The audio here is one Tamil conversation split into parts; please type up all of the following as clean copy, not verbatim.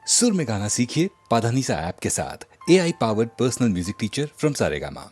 सुर में गाना सीखिए पाधानीसा ऐप के साथ। AI powered personal music teacher from Saregama.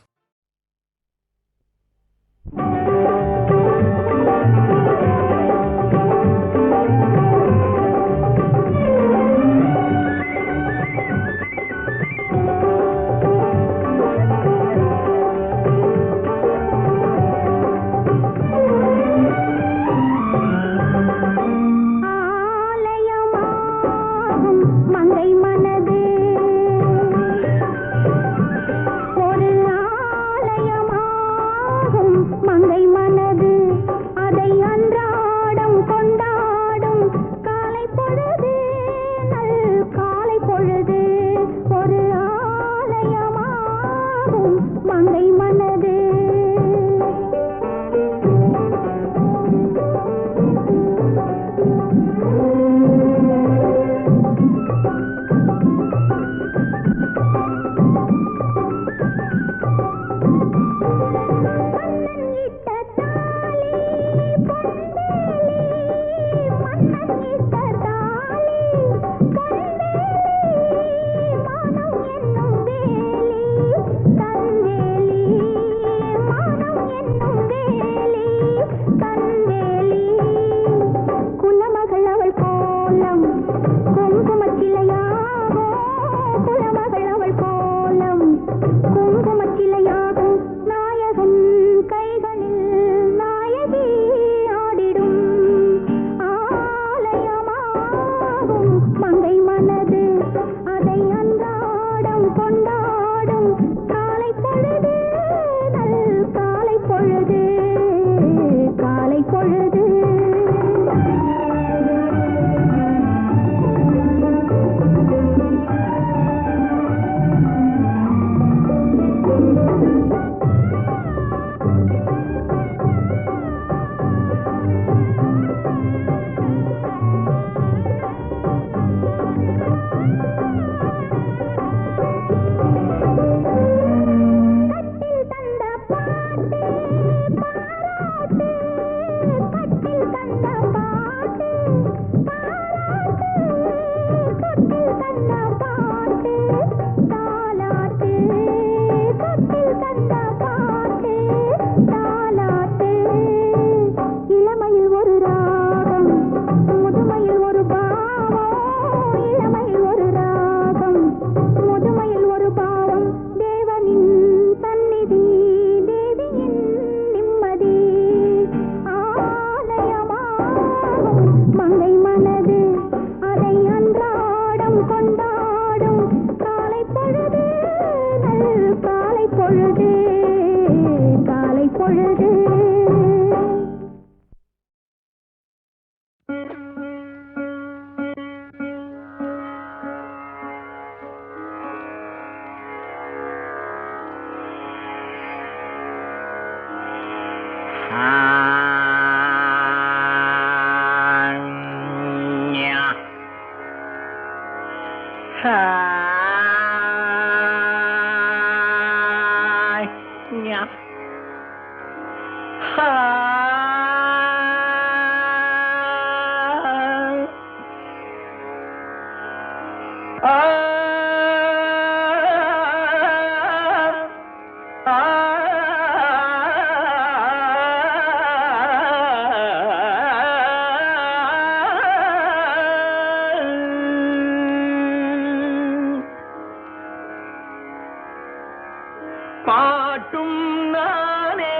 பாட்டும் நானே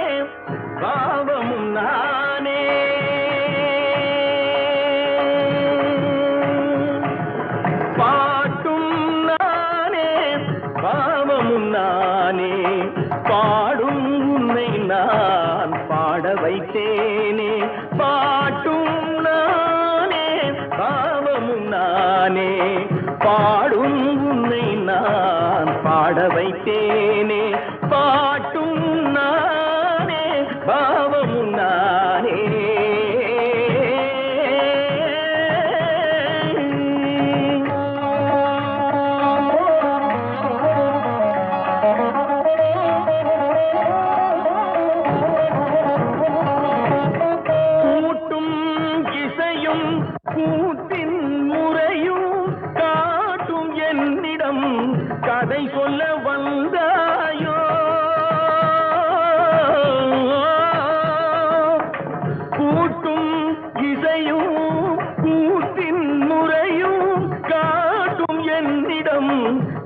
பாவமும் நானே பாட்டும் நானே பாவமும் நானே பாடும் உன்னை நான் பாட வைத்தேனே பாட்டும் நானே பாவமும் நானே பாடும் உன்னை நான் பாட வைத்தேனே பாட்டும் நானே பாவமும் நானே கூட்டும் இசையும் கூட்டின் முறையும்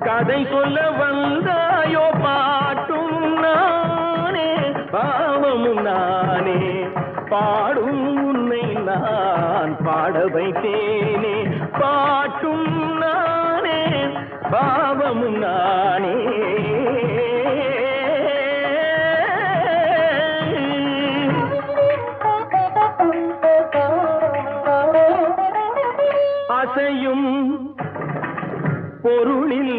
கதை சொல்ல வந்தாயோ பாட்டும் நானே பாவமும் நானே பாடும் உன்னை நான் பாட வைத்தேனே பாட்டும் நானே பாவமும் நானே அசையும் பொருளில்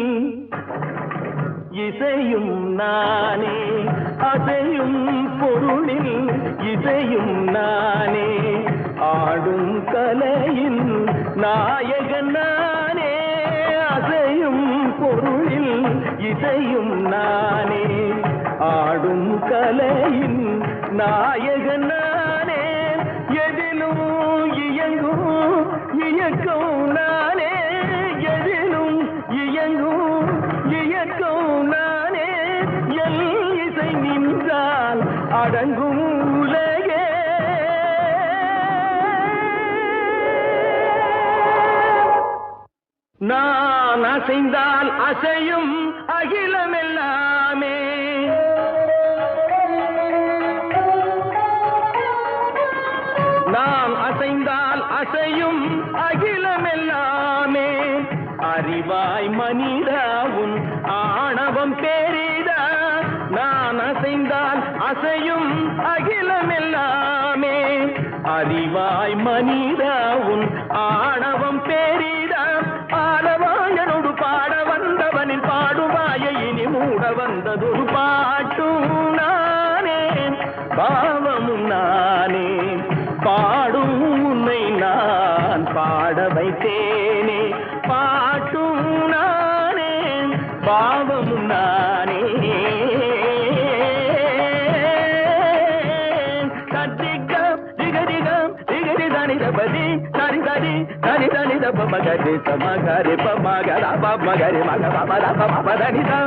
இசையும் நானே அசையும் பொருளில் இசையும் நானே ஆடும் கலையின் நாயகன் நானே அசையும் பொருளில் இசையும் நானே ஆடும் கலையின் நாயகன் நானே எதிலும் இயங்கும் இயக்கம் நானே எதிலும் இயங்கும் இயக்கம் நானே எல் இசை நின்றால் அடங்கும் உலகே நான் அசைந்தால் அசையும் அகிலமெல்லாமே நான் அசைந்தால் அசையும் அகிலமெல்லாமே அறிவாய் மனிதா உன் ஆணவம் பெரிதா நான் அசைந்தால் அசையும் அகிலமெல்லாமே அறிவாய் மனிதா உன் ஆணவம் பெரிதா ஆலவாயனோடு பாட வந்தவனின் பாடுவாய இனி மூட வந்ததொரு பாட்டும் நானே பாவமும் நானே பாடும் உன்னை நான் பாட வைத்தேனே பாட்டும் நானே பாவமும் நானே கட்டிகம் திகதிகம் திகதி தனிதபதி தனி தனி தனி தனித பமகரி சமகரி பமகர பமகரி மக பமர பமதனிதா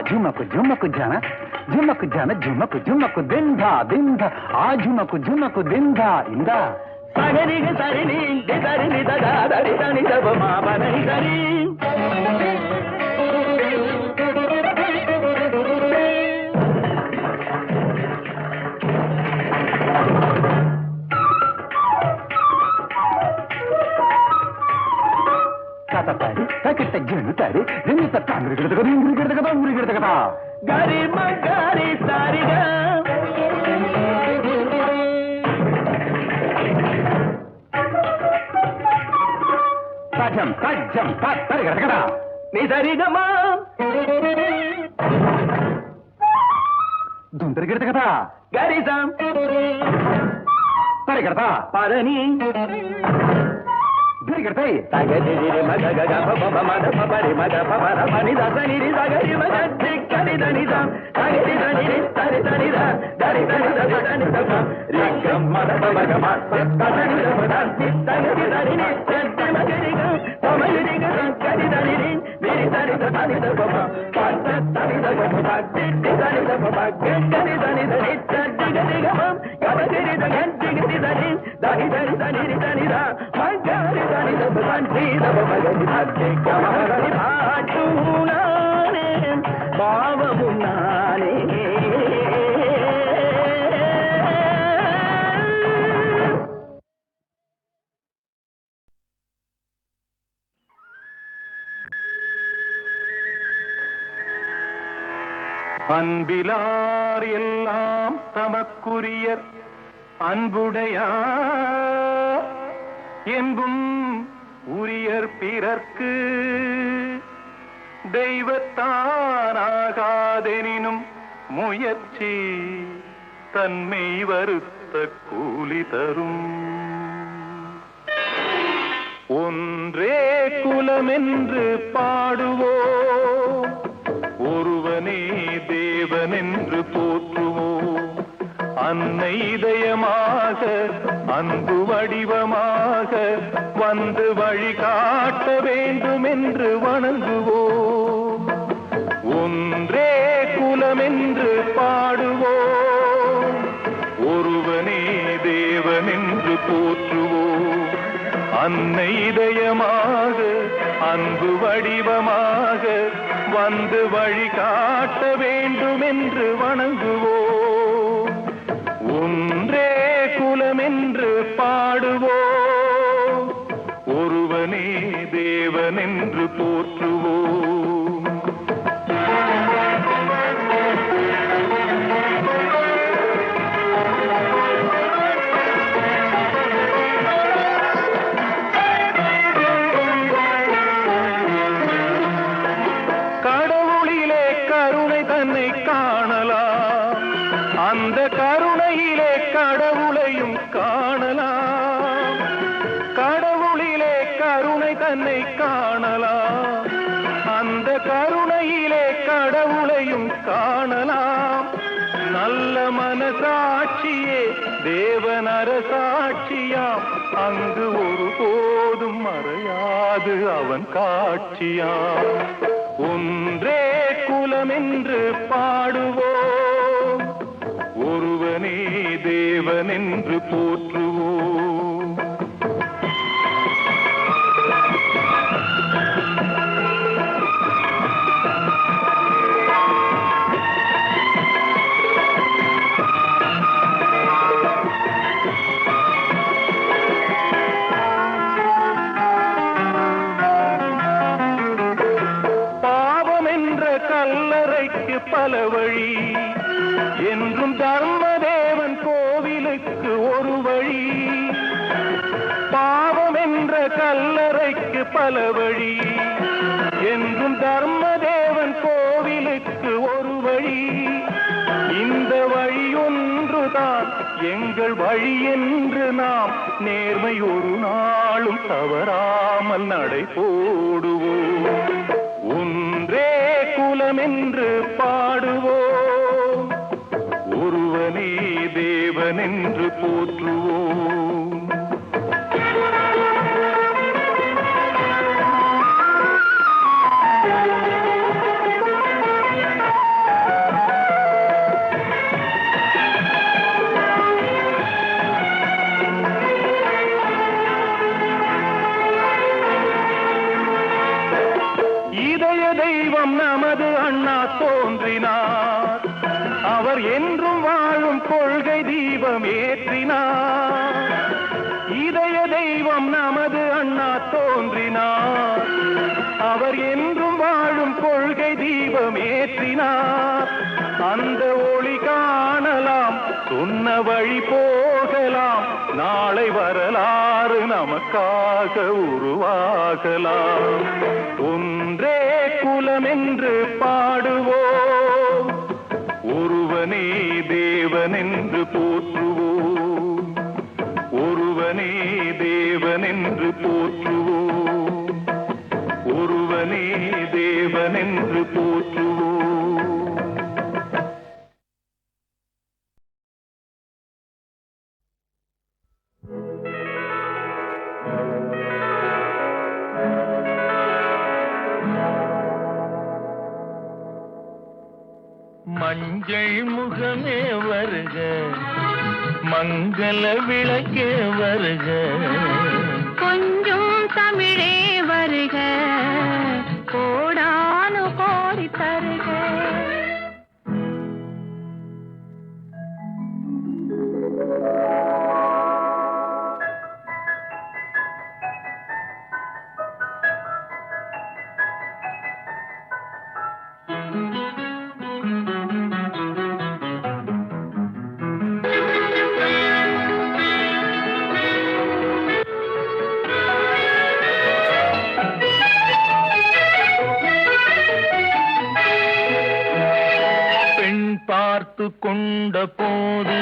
झुमक झुमक जाना झुमक जाना झुमक झुमक दिंधा दिंधा आ झुमक झुमक दिंधा इंदा சகரிக சரினி தரினி தரி தனி தப மாபனை தரி గరి మగరి సారిగా సజం సజ్జం తరిగడగడా నీ సరిగమా దుందరిగడగదా గరిసం తరిగడతా పరని గిరిగడతై తగదిరి మగ గగ పప మద పపరి మగ పపర పని దసని రి సగరి మగ చిక్కని దనిద తగరి దనిరి తరి దనిద దరి దని దని దప రిగం మద మగ మద తగరి దప తగరి దనిని చెట్టి మగరిగ తమరిగ తగరి దనిని మిరి దని దని దప పత దని దప చిట్టి దని దప గెట్టని దని దని చెట్టి గరిగ గబగిరి దగంటి దని దని దని దని దని ద మగరి దని దప దంటి దప మగరి భక్తి కమరని పాటు నానే భావము నానే அன்பிலார் எல்லாம் தமக்குரியர் அன்புடையார் என்பும் உரியர் பிறர்க்கு தெய்வத்தானாகாதெனினும் முயற்சி தன்மை வருத்த கூலி தரும் ஒன்றே குலமென்று பாடுவோம், ஒருவனே தேவனென்று போற்றுவோம். அன்னை இதயமாக அன்பு வடிவமாக வந்து வழிகாட்ட வேண்டும் என்று வணங்குவோம். ஒன்றே குலமென்று பாடுவோம், ஒருவனே தேவனென்று போற்றுவோம். அன்னை இதயமாக அன்பு வடிவமாக வந்து வழிகாட்ட வேண்டும் என்று வணங்குவோம். ஒன்றே குலமென்று பாடுவோம், ஒருவனே தேவனென்று போற்றுவோம். கடவுளிலே கருணை தன்னை காணலாம், அந்த கருணையிலே கடவுளையும் காணலாம். கடவுளிலே கருணை தன்னை காணலாம், அந்த கருணையிலே கடவுளையும் காணலாம். நல்ல மனசாட்சியே தேவன் அரசாட்சியாம், அங்கு ஒருபோதும் மறையாது அவன் காட்சியாம். ஒன்றே குலமென்று பாடுவோம், ஒருவனே தேவனென்று போற்றுவோம். கல்லறைக்கு பல வழி என்றும் தர்மதேவன் கோவிலுக்கு ஒரு வழி. பாவம் என்ற கல்லறைக்கு பல வழி என்றும் தர்மதேவன் கோவிலுக்கு ஒரு வழி. இந்த வழியொன்றுதான் எங்கள் வழி என்று நாம் நேர்மை ஒரு நாளும் தவறாமல் நடை போடுவோம். ஒன்றே குலமென்று பாடுவோம், ஒருவனே தேவனென்று போற்றுவோம். இதய தெய்வம் நமது அண்ணா தோன்றினார், அவர் என்றும் வாழும் கொள்கை தீபம் ஏற்றினார். இதய தெய்வம் நமது அண்ணா தோன்றினார், அவர் என்றும் வாழும் கொள்கை தீபம் ஏற்றினார். அந்த ஒளி காணலாம், சொன்ன வழி போகலாம், நாளை வரலாறு நமக்காக உருவாகலாம். ஒன்றே குலமென்று பாடுவோம், ஒருவனே தேவனென்று போற்றுவோம். ஒருவனே தேவனென்று போற்றுவோம், ஒருவனே தேவனென்று போற்றுவோம். மஞ்சள் முகமே வருக, மங்கள விளக்கே வருக, கொஞ்சம் தமிழே வருக, கோடானு கோடி தருக. பார்த்து கொண்ட போது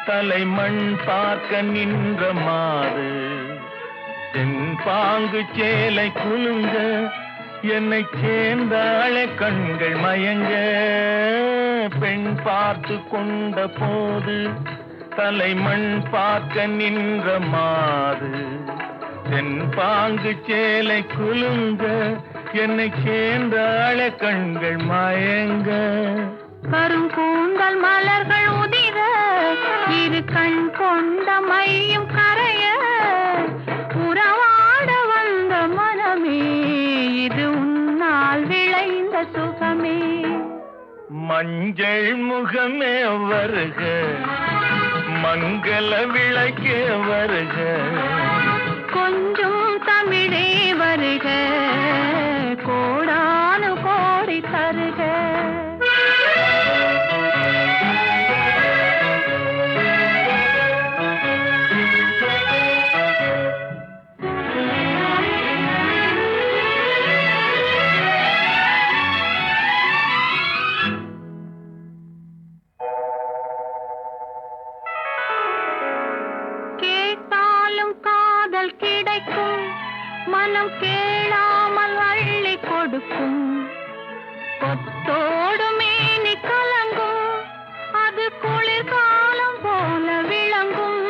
தலைமண் பார்க்க நின்ற மாது, தென்பாங்கு சேலை குலுங்க என்னை சேர்ந்தாளே கண்கள் மயங்க பெண் பார்த்து கொண்ட போது தலைமண் பார்க்க நின்ற மாது தென்பாங்கு சேலை குலுங்க என்னை சேர்ந்தாளே கண்கள் மயங்க கருங்கூந்தல் மலர்கள் உதிர இரு கண் கொண்ட மையும் கரைய உறவாட வந்த மனமே இது உன்னால் விளைந்த சுகமே மஞ்சள் முகமே வருக மங்கள விளக்கே வருக கொஞ்சம் தமிழே வருக கோடானு கோடி தருக கிடைக்கும் மனம் கேளாமல் அள்ளி கொடுக்கும் கொத்தோடு மேனி கலங்கும் அது குளிர்காலம் போல விளங்கும்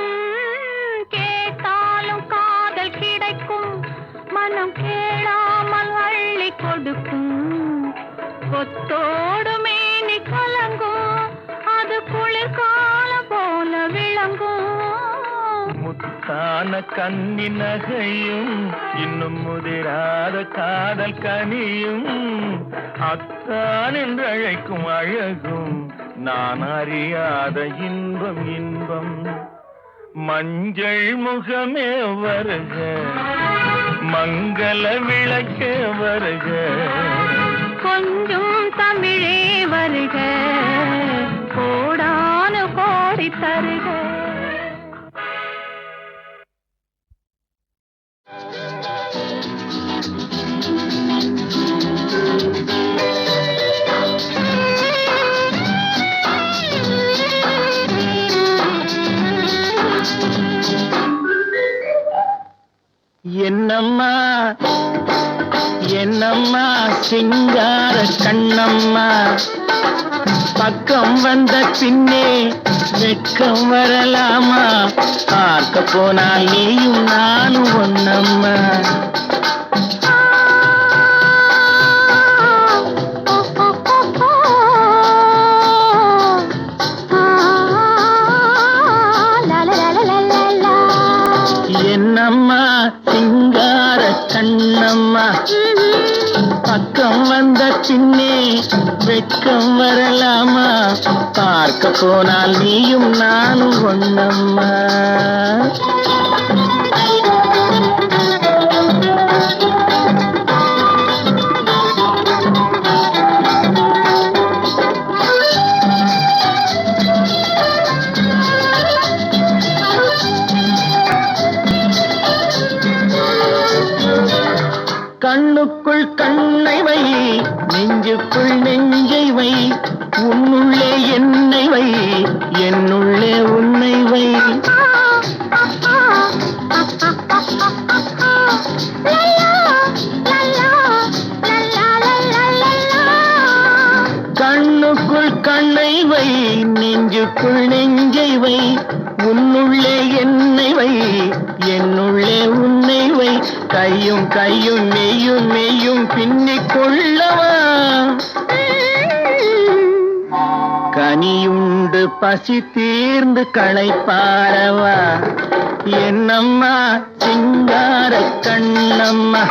கேட்டாலும் காதல் கிடைக்கும் மனம் கேளாமல் அள்ளி கொடுக்கும் கொத்தோடு மேனி கலங்கும் அது குளிர்காலம் போல விளங்கும் முத்தான கன்னி நகையும் இன்னும் முதிராத காதல் கனியும் அத்தான் என்று அழைக்கும் அழகும் நான் அறியாத இன்பம் இன்பம் மஞ்சள் முகமே வருக மங்கள விளக்கே வருக கொஞ்சம் தமிழே வருக கோடானு கோடி தருக என்னம்மா என்னம்மா சிங்கார கண்ணம்மா பக்கம் வந்த பின்னே வெட்கம் வரலாமா பார்க்க போனால் நீயும் நானும் ஒன்னம்மா என்னம்மா சிங்கார கண்ணம்மா பக்கம் வந்த பின்னே வெட்கம் வரலாமா பார்க்க போனால் நீயும் நானும் ஒன்னம்மா கண்ணுக்குள் கண்ணை வை நெஞ்சுக்குள் நெஞ்சை வை உன்னுள்ளே என்னை வை என்னுள்ளே உன்னை வை கண்ணுக்குள் கண்ணை வை நெஞ்சுக்குள் நெஞ்சை வை உன்னுள்ளே என்னை வை என்னுள்ளே உன்னை வை கையும் கையும் மெய்யும் மெய்யும் பின்னிக் கொள்ளவா கனியுண்டு பசி தீர்ந்து களைப்பாரவா என்னம்மா சிங்கார கண்ணம்மா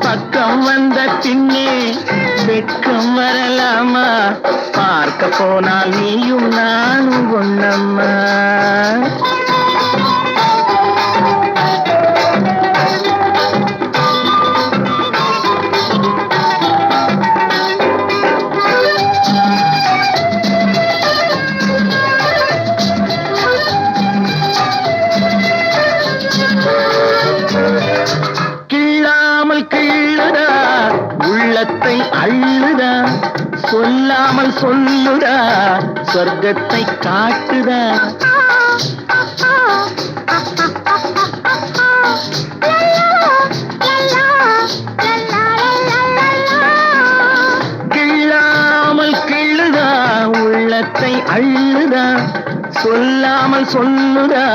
பக்கம் வந்த பின்னே வெட்கம் வரலாமா பார்க்க போனால் நீயும் நானும் ஒன்னம்மா உள்ளத்தை அள்ளுதா சொல்லாமல் சொல்லுதா சொர்க்கத்தை காட்டுதா அள்ளுதா சொல்லாமல் சொல்லுதா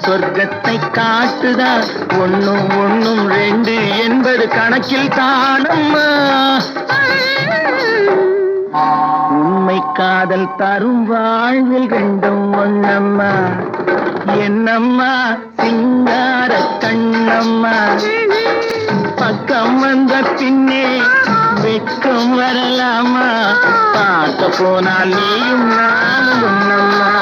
சொர்க்கத்தை காட்டுதா ஒண்ணும் ஒண்ணும் ரெண்டு என்பது கணக்கில் தானம்மா உண்மை காதல் தரும் வாழ்வில் ரெண்டும் ஒண்ணம்மா என்னம்மா சிங்கார கண்ணம்மா பக்கம் வந்த பின்னே வெட்கம் வரலாமா பார்க்க போனால் நீயும் நானும் ஒண்ணம்மா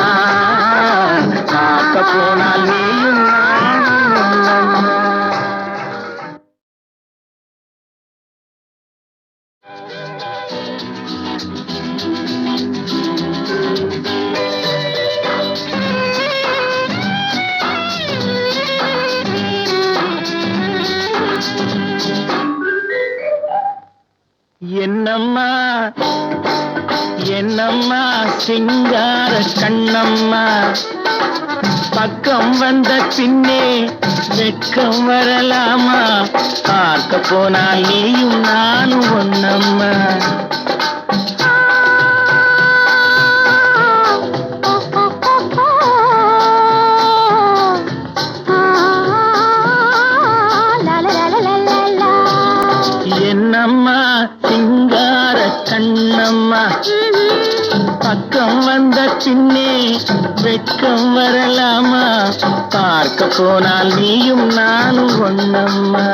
பார்க்க போனால் நீயும் நானும் ஒண்ணம்மா என்னம்மா என்னம்மா சிங்கார கண்ணம்மா பக்கம் வந்த பின்னே வெட்கம் வரலாமா பார்க்க போனால் நீயும் நானும் ஒண்ணம்மா என்னம்மா சிங்கார கண்ணம்மா பக்கம் வந்த பின்னே வெட்கம் வரலாமா பார்க்க போனால் நீயும் நானும் ஒண்ணம்மா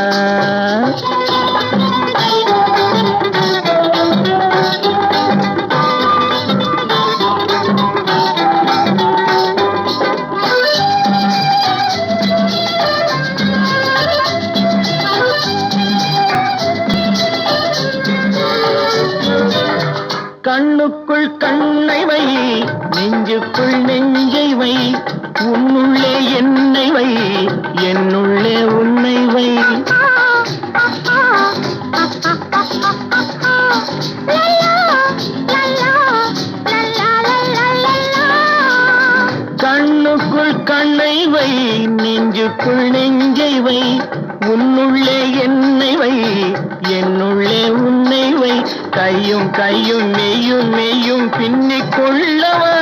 கண்ணுக்குள் கண்ணை வை நெஞ்சுக்குள் நெஞ்சை வை உன்னுள்ளே என்னை வை என்னுள்ளே உன்னை வை கண்ணுக்குள் கண்ணை வை நெஞ்சுக்குள் நெஞ்சை வை உன்னுள்ளே என்னை வை என்னுள்ளே உன்னை வை கையும் கையும் மெய்யும் மெய்யும் பின்னிக் கொள்ளவா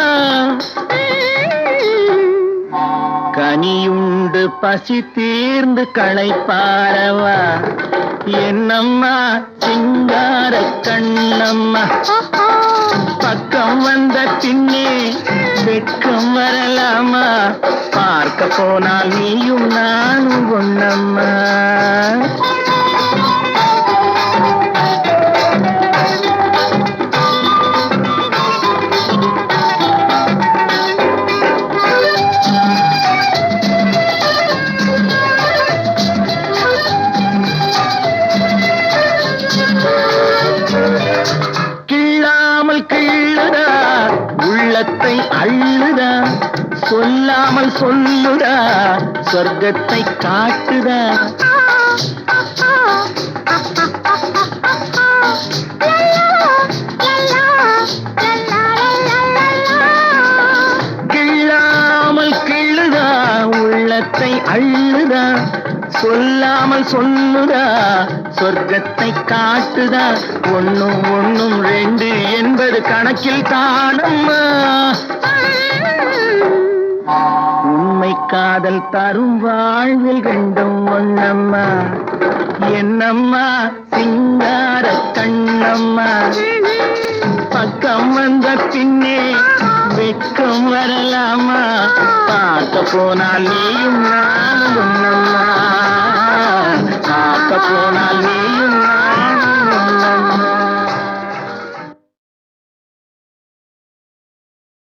கனியுண்டு பசி தீர்ந்து களைப்பாரவா என்னம்மா சிங்கார கண்ணம்மா பக்கம் வந்த பின்னே வெட்கம் வரலாமா பார்க்க போனால் நீயும் நானும் ஒண்ணம்மா உள்ளத்தை அள்ளுதா சொல்லாமல் சொல்லுதா சொர்க்கத்தை காட்டுதா கிள்ளாமல் கிள்ளுதா உள்ளத்தை அள்ளுதா சொல்லாமல் சொல்லுதா சொர்க்கத்தை காட்டுதா ஒண்ணும் ஒண்ணும் ரெண்டு என்பது கணக்கில் தானம்மா உண்மை காதல் தரும் வாழ்வில் ரெண்டும் ஒண்ணம்மா என்னம்மா சிங்கார கண்ணம்மா பக்கம் வந்த பின்னே வெட்கம் வரலாமா பார்க்க போனால் நீயும் நானும் ஒண்ணம்மா